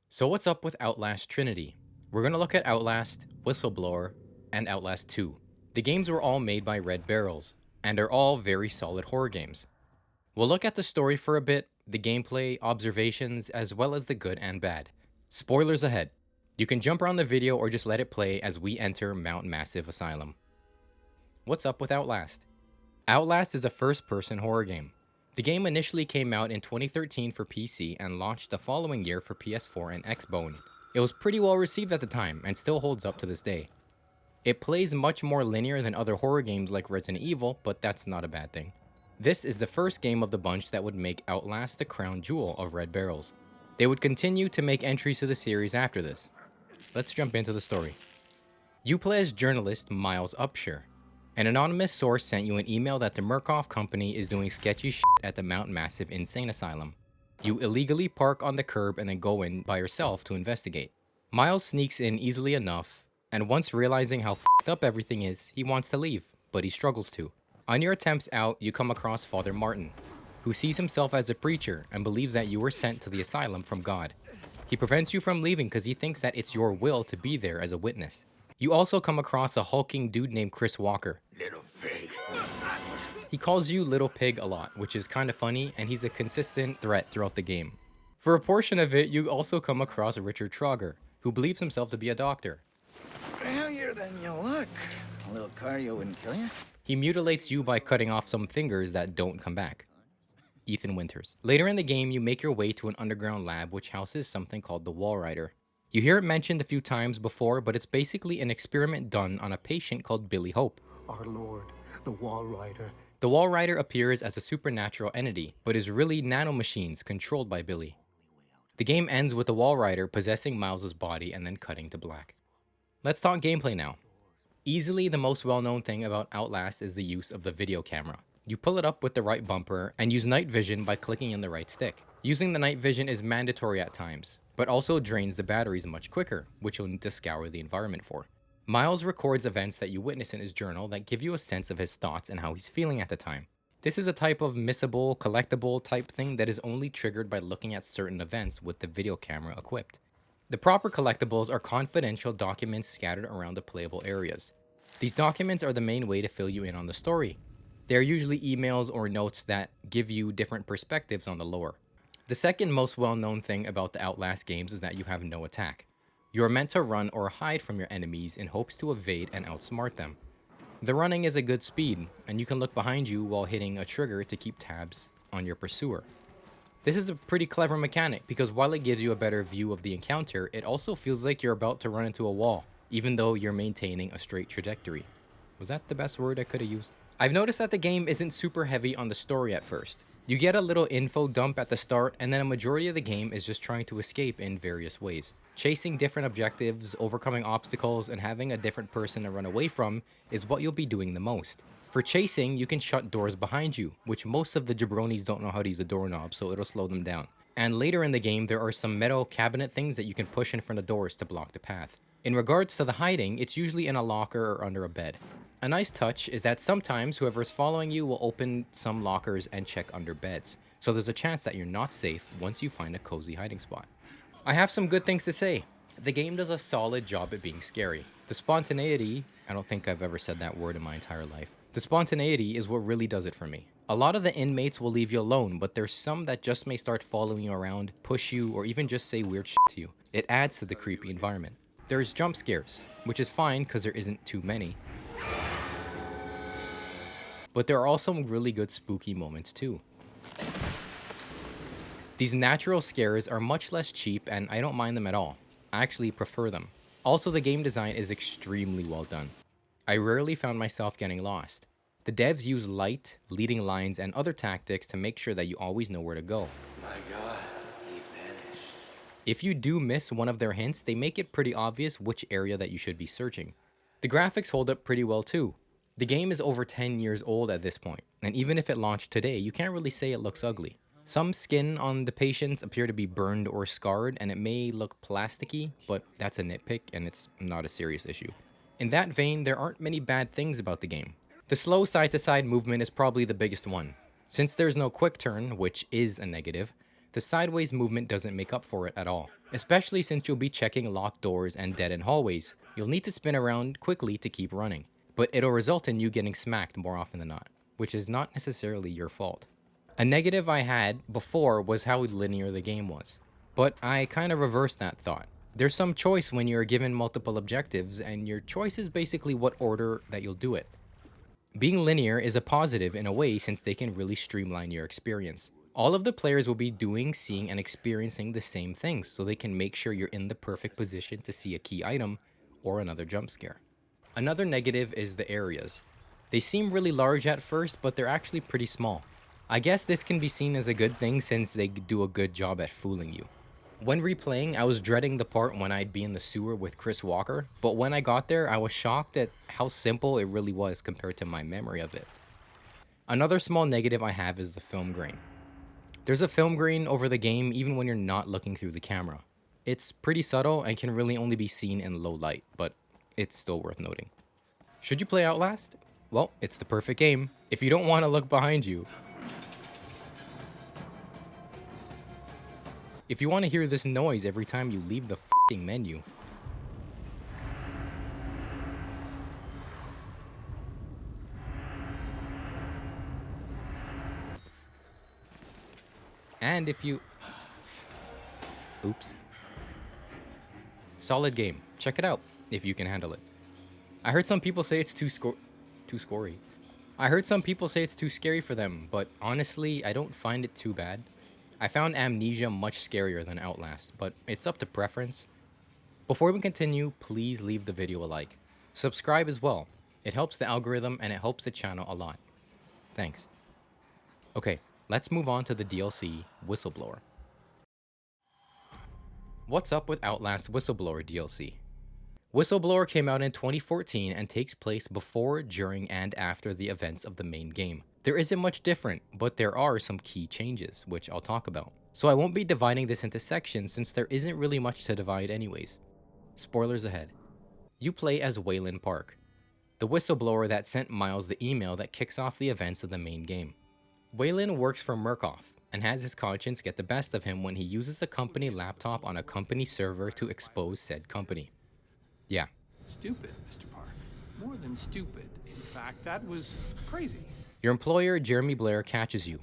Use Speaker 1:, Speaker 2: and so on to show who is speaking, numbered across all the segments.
Speaker 1: So what's up with Outlast Trinity? We're going to look at Outlast, Whistleblower, and Outlast 2. The games were all made by Red Barrels, and are all very solid horror games. We'll look at the story for a bit, the gameplay, observations, as well as the good and bad. Spoilers ahead. You can jump around the video or just let it play as we enter Mount Massive Asylum. What's up with Outlast? Outlast is a first-person horror game. The game initially came out in 2013 for PC and launched the following year for PS4 and Xbone. It was pretty well received at the time and still holds up to this day. It plays much more linear than other horror games like Resident Evil, but that's not a bad thing. This is the first game of the bunch that would make Outlast the crown jewel of Red Barrels. They would continue to make entries to the series after this. Let's jump into the story. You play as journalist Miles Upshur. An anonymous source sent you an email that the Murkoff Company is doing sketchy shit at the Mount Massive Insane Asylum. You illegally park on the curb and then go in by yourself to investigate. Miles sneaks in easily enough, and once realizing how f***ed up everything is, he wants to leave, but he struggles to. On your attempts out, you come across Father Martin, who sees himself as a preacher and believes that you were sent to the asylum from God. He prevents you from leaving because he thinks that it's your will to be there as a witness. You also come across a hulking dude named Chris Walker.
Speaker 2: Little pig.
Speaker 1: He calls you Little Pig a lot, which is kind of funny, and he's a consistent threat throughout the game. For a portion of it, you also come across Richard Trogger, who believes himself to be a doctor.
Speaker 2: Heavier than you look. A little cardio wouldn't kill you.
Speaker 1: He mutilates you by cutting off some fingers that don't come back. Ethan Winters. Later in the game, you make your way to an underground lab which houses something called the Wall Rider. You hear it mentioned a few times before, but it's basically an experiment done on a patient called Billy Hope.
Speaker 3: Our Lord, the Wall Rider.
Speaker 1: The Wall Rider appears as a supernatural entity, but is really nanomachines controlled by Billy. The game ends with the Wall Rider possessing Miles' body and then cutting to black. Let's talk gameplay now. Easily the most well-known thing about Outlast is the use of the video camera. You pull it up with the right bumper and use night vision by clicking in the right stick. Using the night vision is mandatory at times, but also drains the batteries much quicker, which you'll need to scour the environment for. Miles records events that you witness in his journal that give you a sense of his thoughts and how he's feeling at the time. This is a type of missable, collectible type thing that is only triggered by looking at certain events with the video camera equipped. The proper collectibles are confidential documents scattered around the playable areas. These documents are the main way to fill you in on the story. They are usually emails or notes that give you different perspectives on the lore. The second most well-known thing about the Outlast games is that you have no attack. You are meant to run or hide from your enemies in hopes to evade and outsmart them. The running is a good speed, and you can look behind you while hitting a trigger to keep tabs on your pursuer. This is a pretty clever mechanic because while it gives you a better view of the encounter, it also feels like you're about to run into a wall, even though you're maintaining a straight trajectory. Was that the best word I could have used? I've noticed that the game isn't super heavy on the story at first. You get a little info dump at the start, and then a majority of the game is just trying to escape in various ways. Chasing different objectives, overcoming obstacles, and having a different person to run away from is what you'll be doing the most. For chasing, you can shut doors behind you, which most of the jabronis don't know how to use a doorknob, so it'll slow them down. And later in the game, there are some metal cabinet things that you can push in front of doors to block the path. In regards to the hiding, it's usually in a locker or under a bed. A nice touch is that sometimes whoever's following you will open some lockers and check under beds, so there's a chance that you're not safe once you find a cozy hiding spot. I have some good things to say. The game does a solid job at being scary. The spontaneity, I don't think I've ever said that word in my entire life. The spontaneity is what really does it for me. A lot of the inmates will leave you alone, but there's some that just may start following you around, push you, or even just say weird shit to you. It adds to the creepy environment. There's jump scares, which is fine because there isn't too many. But there are also really good spooky moments too. These natural scares are much less cheap and I don't mind them at all. I actually prefer them. Also, the game design is extremely well done. I rarely found myself getting lost. The devs use light, leading lines, and other tactics to make sure that you always know where to go.
Speaker 2: My God, he vanished.
Speaker 1: If you do miss one of their hints, they make it pretty obvious which area that you should be searching. The graphics hold up pretty well too. The game is over 10 years old at this point, and even if it launched today, you can't really say it looks ugly. Some skin on the patients appear to be burned or scarred, and it may look plasticky, but that's a nitpick and it's not a serious issue. In that vein, there aren't many bad things about the game. The slow side-to-side movement is probably the biggest one. Since there's no quick turn, which is a negative, the sideways movement doesn't make up for it at all. Especially since you'll be checking locked doors and dead-end hallways, you'll need to spin around quickly to keep running. But it'll result in you getting smacked more often than not, which is not necessarily your fault. A negative I had before was how linear the game was. But I kind of reversed that thought. There's some choice when you're given multiple objectives, and your choice is basically what order that you'll do it. Being linear is a positive in a way since they can really streamline your experience. All of the players will be doing, seeing, and experiencing the same things, so they can make sure you're in the perfect position to see a key item or another jump scare. Another negative is the areas. They seem really large at first, but they're actually pretty small. I guess this can be seen as a good thing since they do a good job at fooling you. When replaying, I was dreading the part when I'd be in the sewer with Chris Walker, but when I got there, I was shocked at how simple it really was compared to my memory of it. Another small negative I have is the film grain. There's a film grain over the game even when you're not looking through the camera. It's pretty subtle and can really only be seen in low light, but it's still worth noting. Should you play Outlast? Well, it's the perfect game if you don't want to look behind you. If you want to hear this noise every time you leave the f***ing menu. And if you... Oops. Solid game. Check it out, if you can handle it. I heard some people say it's too scory. I heard some people say it's too scary for them, but honestly, I don't find it too bad. I found Amnesia much scarier than Outlast, but it's up to preference. Before we continue, please leave the video a like. Subscribe as well. It helps the algorithm and it helps the channel a lot. Thanks. Okay, let's move on to the DLC, Whistleblower. What's up with Outlast Whistleblower DLC? Whistleblower came out in 2014 and takes place before, during, and after the events of the main game. There isn't much different, but there are some key changes, which I'll talk about. So I won't be dividing this into sections since there isn't really much to divide anyways. Spoilers ahead. You play as Waylon Park, the whistleblower that sent Miles the email that kicks off the events of the main game. Waylon works for Murkoff and has his conscience get the best of him when he uses a company laptop on a company server to expose said company. Yeah.
Speaker 4: Stupid, Mr. Park. More than stupid. In fact, that was crazy.
Speaker 1: Your employer, Jeremy Blair, catches you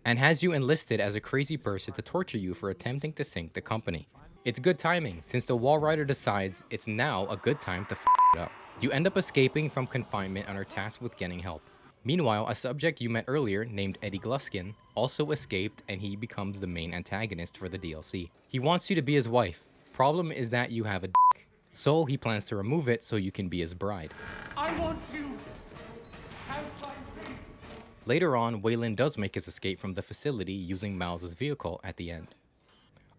Speaker 1: and has you enlisted as a crazy person to torture you for attempting to sink the company. It's good timing since the Wall Rider decides it's now a good time to f it up. You end up escaping from confinement and are tasked with getting help. Meanwhile, a subject you met earlier named Eddie Gluskin also escaped and he becomes the main antagonist for the DLC. He wants you to be his wife. Problem is that you have a dick. So he plans to remove it so you can be his bride.
Speaker 4: I want you.
Speaker 1: Later on, Waylon does make his escape from the facility using Miles' vehicle at the end.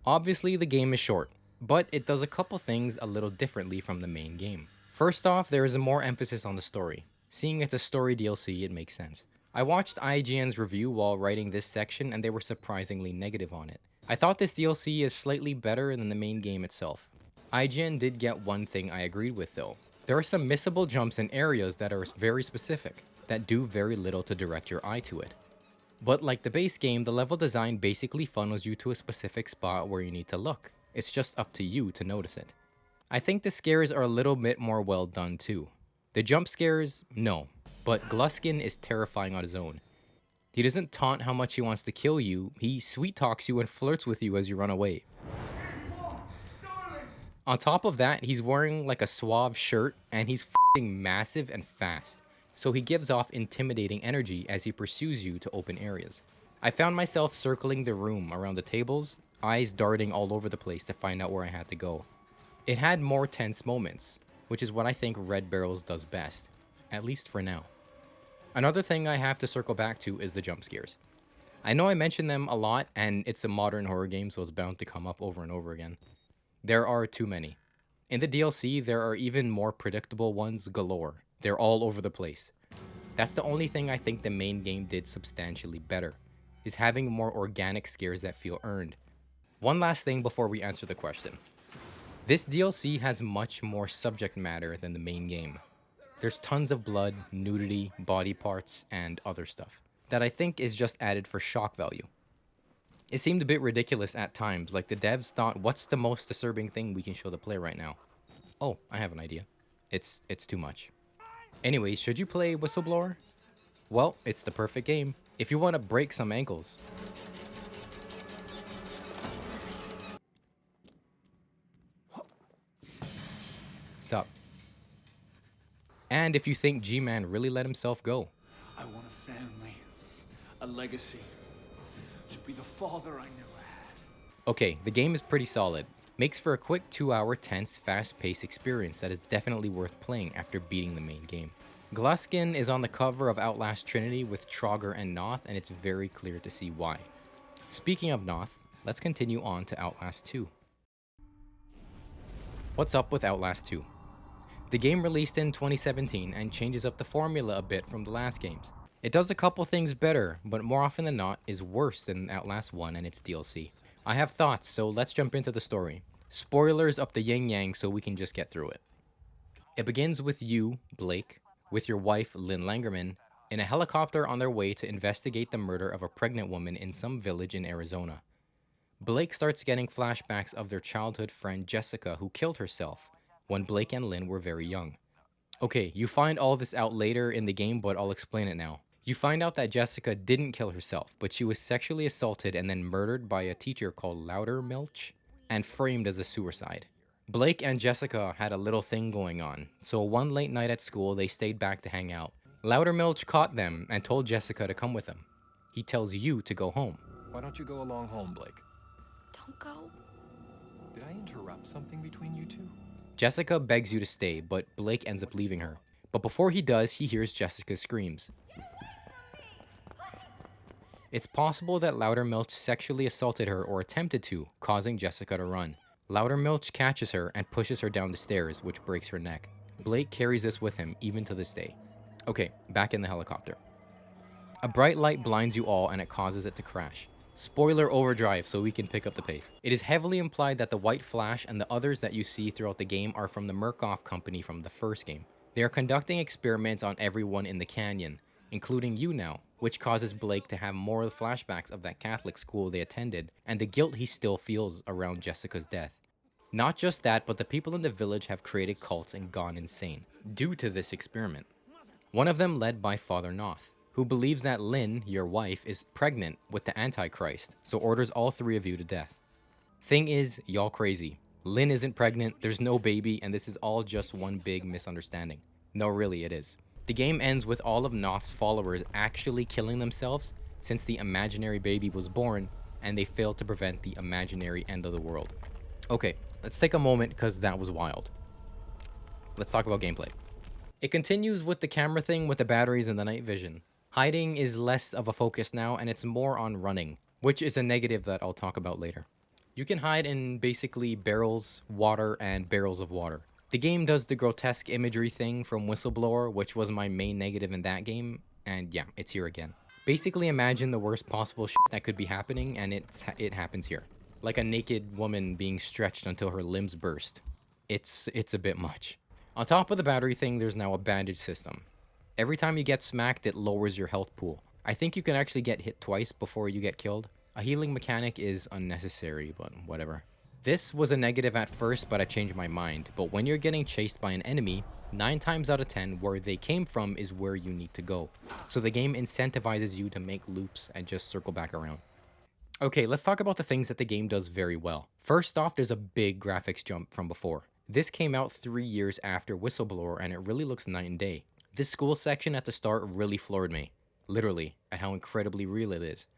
Speaker 1: Obviously, the game is short, but it does a couple things a little differently from the main game. First off, there is a more emphasis on the story. Seeing it's a story DLC, it makes sense. I watched IGN's review while writing this section and they were surprisingly negative on it. I thought this DLC is slightly better than the main game itself. IGN did get one thing I agreed with though. There are some missable jumps in areas that are very specific, that do very little to direct your eye to it. But like the base game, the level design basically funnels you to a specific spot where you need to look. It's just up to you to notice it. I think the scares are a little bit more well done too. The jump scares, no, but Gluskin is terrifying on his own. He doesn't taunt how much he wants to kill you, he sweet talks you and flirts with you as you run away. On top of that, he's wearing like a suave shirt and he's f***ing massive and fast. So he gives off intimidating energy as he pursues you to open areas. I found myself circling the room around the tables, eyes darting all over the place to find out where I had to go. It had more tense moments, which is what I think Red Barrels does best, at least for now. Another thing I have to circle back to is the jump scares. I know I mention them a lot and it's a modern horror game so it's bound to come up over and over again. There are too many. In the DLC, there are even more predictable ones galore. They're all over the place. That's the only thing I think the main game did substantially better, is having more organic scares that feel earned. One last thing before we answer the question. This DLC has much more subject matter than the main game. There's tons of blood, nudity, body parts, and other stuff that I think is just added for shock value. It seemed a bit ridiculous at times, like the devs thought, what's the most disturbing thing we can show the player right now? Oh, I have an idea. It's too much. Anyways, should you play Whistleblower? Well, it's the perfect game if you want to break some ankles. Sup? And if you think G-Man really let himself go.
Speaker 4: I want a family, a legacy, to be the father I never had.
Speaker 1: Okay, the game is pretty solid. Makes for a quick 2-hour tense, fast-paced experience that is definitely worth playing after beating the main game. Gluskin is on the cover of Outlast Trinity with Trogger and Noth, and it's very clear to see why. Speaking of Noth, let's continue on to Outlast 2. What's up with Outlast 2? The game released in 2017 and changes up the formula a bit from the last games. It does a couple things better, but more often than not is worse than Outlast 1 and its DLC. I have thoughts, so let's jump into the story. Spoilers up the yin-yang so we can just get through it. It begins with you, Blake, with your wife, Lynn Langerman, in a helicopter on their way to investigate the murder of a pregnant woman in some village in Arizona. Blake starts getting flashbacks of their childhood friend Jessica, who killed herself when Blake and Lynn were very young. Okay, you find all this out later in the game, but I'll explain it now. You find out that Jessica didn't kill herself, but she was sexually assaulted and then murdered by a teacher called Loudermilch and framed as a suicide. Blake and Jessica had a little thing going on, so one late night at school they stayed back to hang out. Loudermilch caught them and told Jessica to come with him. He tells you to go home.
Speaker 5: Why don't you go along home, Blake?
Speaker 6: Don't go.
Speaker 5: Did I interrupt something between you two?
Speaker 1: Jessica begs you to stay, but Blake ends up leaving her. But before he does, he hears Jessica's screams. It's possible that Loudermilch sexually assaulted her or attempted to, causing Jessica to run. Loudermilch catches her and pushes her down the stairs, which breaks her neck. Blake carries this with him even to this day. Okay, back in the helicopter. A bright light blinds you all and it causes it to crash. Spoiler overdrive so we can pick up the pace. It is heavily implied that the White Flash and the others that you see throughout the game are from the Murkoff company from the first game. They are conducting experiments on everyone in the canyon, including you now, which causes Blake to have more flashbacks of that Catholic school they attended and the guilt he still feels around Jessica's death. Not just that, but the people in the village have created cults and gone insane due to this experiment. One of them led by Father Noth, who believes that Lynn, your wife, is pregnant with the Antichrist, so orders all three of you to death. Thing is, y'all crazy. Lynn isn't pregnant, there's no baby, and this is all just one big misunderstanding. No, really, it is. The game ends with all of Noth's followers actually killing themselves since the imaginary baby was born, and they failed to prevent the imaginary end of the world. Okay, let's take a moment because that was wild. Let's talk about gameplay. It continues with the camera thing with the batteries and the night vision. Hiding is less of a focus now, and it's more on running, which is a negative that I'll talk about later. You can hide in basically barrels, water, and barrels of water. The game does the grotesque imagery thing from Whistleblower, which was my main negative in that game, and yeah, it's here again. Basically imagine the worst possible shit that could be happening, and it happens here. Like a naked woman being stretched until her limbs burst. It's a bit much. On top of the battery thing, there's now a bandage system. Every time you get smacked, it lowers your health pool. I think you can actually get hit twice before you get killed. A healing mechanic is unnecessary, but whatever. This was a negative at first, but I changed my mind. But when you're getting chased by an enemy, 9 times out of 10, where they came from is where you need to go. So the game incentivizes you to make loops and just circle back around. Okay, let's talk about the things that the game does very well. First off, there's a big graphics jump from before. This came out 3 years after Whistleblower, and it really looks night and day. This school section at the start really floored me, literally, at how incredibly real it is.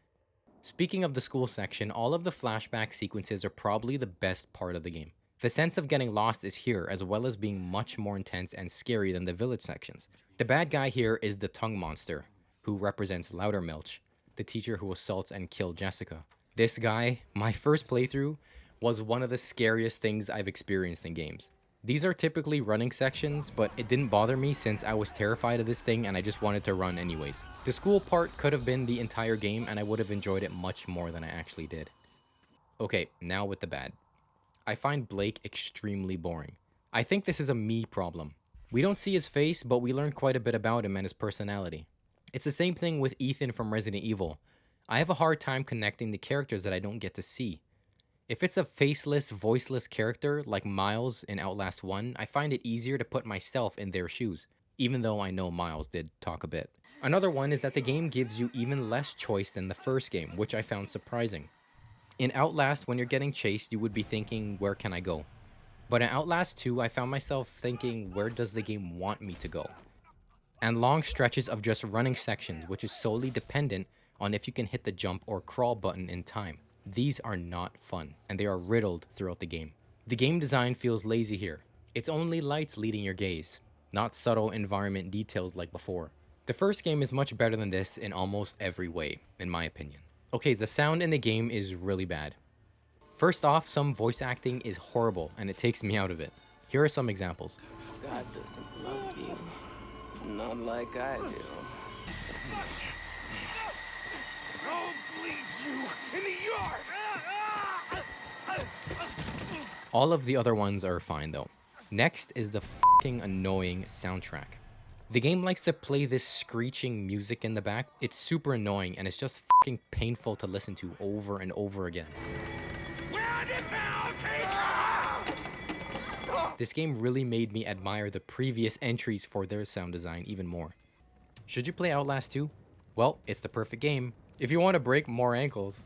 Speaker 1: Speaking of the school section, all of the flashback sequences are probably the best part of the game. The sense of getting lost is here, as well as being much more intense and scary than the village sections. The bad guy here is the tongue monster, who represents Loudermilch, the teacher who assaults and killed Jessica. This guy, my first playthrough, was one of the scariest things I've experienced in games. These are typically running sections, but it didn't bother me since I was terrified of this thing and I just wanted to run anyways. The school part could have been the entire game and I would have enjoyed it much more than I actually did. Okay, now with the bad. I find Blake extremely boring. I think this is a me problem. We don't see his face, but we learn quite a bit about him and his personality. It's the same thing with Ethan from Resident Evil. I have a hard time connecting the characters that I don't get to see. If it's a faceless, voiceless character like Miles in Outlast 1, I find it easier to put myself in their shoes, even though I know Miles did talk a bit. Another one is that the game gives you even less choice than the first game, which I found surprising. In Outlast, when you're getting chased, you would be thinking, where can I go? But in Outlast 2, I found myself thinking, where does the game want me to go? And long stretches of just running sections, which is solely dependent on if you can hit the jump or crawl button in time. These are not fun, and they are riddled throughout the game. The game design feels lazy here. It's only lights leading your gaze, not subtle environment details like before. The first game is much better than this in almost every way, in my opinion. Okay, the sound in the game is really bad. First off, some voice acting is horrible, and it takes me out of it. Here are some examples.
Speaker 6: God doesn't love you. Not like I do.
Speaker 4: I'll bleed you in the yard!
Speaker 1: All of the other ones are fine though. Next is the fucking annoying soundtrack. The game likes to play this screeching music in the back. It's super annoying and it's just fucking painful to listen to over and over again. This game really made me admire the previous entries for their sound design even more. Should you play Outlast 2? Well, it's the perfect game if you want to break more ankles.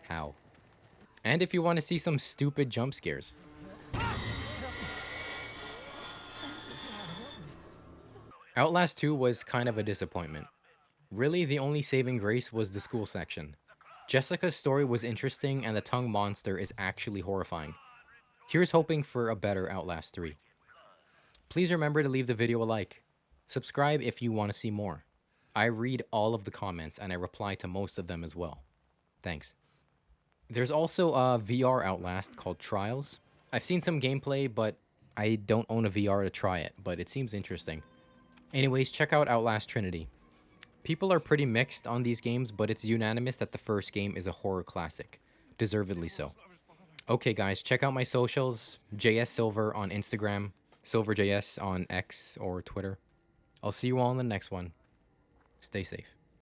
Speaker 1: How? And if you want to see some stupid jump scares. Outlast 2 was kind of a disappointment. Really, the only saving grace was the school section. Jessica's story was interesting and the tongue monster is actually horrifying. Here's hoping for a better Outlast 3. Please remember to leave the video a like. Subscribe if you want to see more. I read all of the comments and I reply to most of them as well. Thanks. There's also a VR Outlast called Trials. I've seen some gameplay, but I don't own a VR to try it, but it seems interesting. Anyways, check out Outlast Trinity. People are pretty mixed on these games, but it's unanimous that the first game is a horror classic. Deservedly so. Okay guys, check out my socials. JS Silver on Instagram, SilverJS on X or Twitter. I'll see you all in the next one. Stay safe.